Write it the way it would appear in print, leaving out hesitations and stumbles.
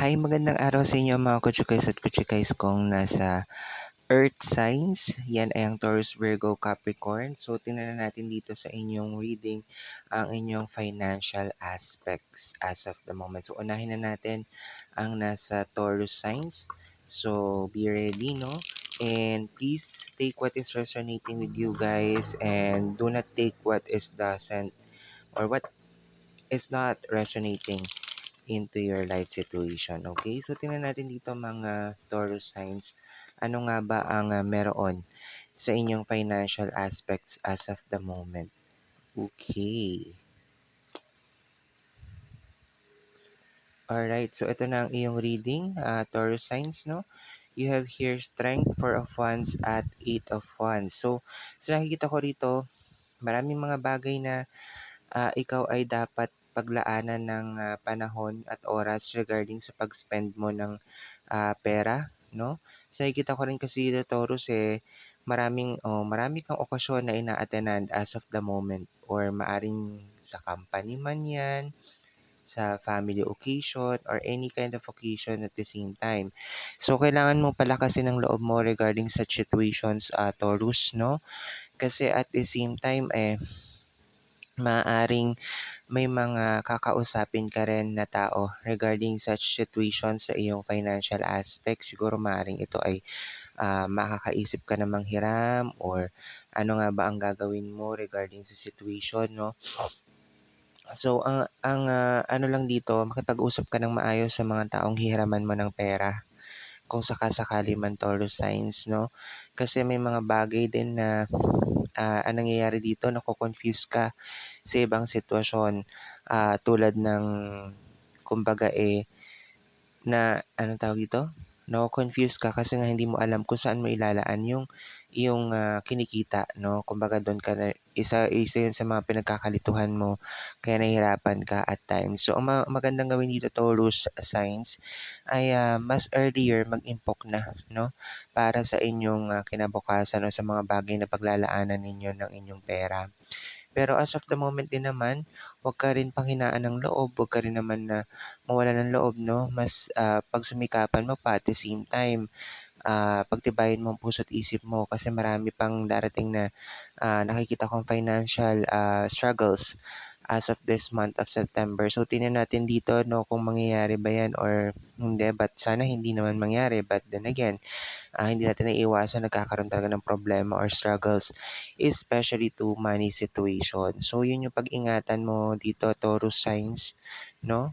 Hi, magandang araw sa inyo mga kutsukais at kutsukais kong nasa Earth Signs. Yan ay ang Taurus, Virgo, Capricorn. So, tingnan na natin dito sa inyong reading ang inyong financial aspects as of the moment. So, unahin na natin ang nasa Taurus Signs. So, be ready, no? And please take what is resonating with you guys and do not take what is doesn't or what is not resonating into your life situation. Okay? So, tingnan natin dito mga Taurus signs. Ano nga ba ang meron sa inyong financial aspects as of the moment? Okay. Alright, so ito na ang iyong reading, Taurus signs, no? You have here strength, 4 of Wands at 8 of Wands. So, sa nakikita ko rito, maraming mga bagay na ikaw ay dapat paglaanan ng panahon at oras regarding sa pag-spend mo ng pera, no? So nakikita ko rin kasi dito Taurus marami kang okasyon na ina-attend as of the moment or maaring sa company man yan, sa family occasion or any kind of occasion at the same time. So kailangan mo palakasin ng loob mo regarding sa situations Taurus, no? Kasi at the same time maaring may mga kakausapin ka rin na tao regarding such situations sa iyong financial aspect. Siguro maaaring ito ay makakaisip ka na manghiram or ano nga ba ang gagawin mo regarding sa situation, no? So, ang ano lang dito, makipag-usap ka ng maayos sa mga taong hihiraman mo ng pera kung sakasakali man Taurus signs, no? Kasi may mga bagay din na ang nangyayari dito, nako-confuse ka sa ibang sitwasyon tulad ng kumbaga na anong tawag dito? Nako-confuse ka kasi nga hindi mo alam kung saan mo ilalaan yung kinikita, no? Kumbaga doon ka na isa yun sa mga pinagkakalituhan mo kaya nahihirapan ka at times. So, ang magandang gawin dito Taurus signs ay mas earlier mag-impok na, no? Para sa inyong kinabukasan o sa mga bagay na paglalaanan ninyo ng inyong pera. Pero as of the moment din naman, huwag ka rin panghinaan ng loob, huwag ka rin naman na mawala ng loob, no? Mas pagsumikapan mo pa at the same time, pagtibayin mo ang puso't isip mo kasi marami pang darating na nakikita kong financial struggles as of this month of September. So, tingnan natin dito, no, kung mangyayari ba yan or hindi. But sana hindi naman mangyari. But then again, hindi natin naiiwasan nagkakaroon talaga ng problema or struggles, especially to money situation. So, yun yung pag-ingatan mo dito, Taurus signs, no?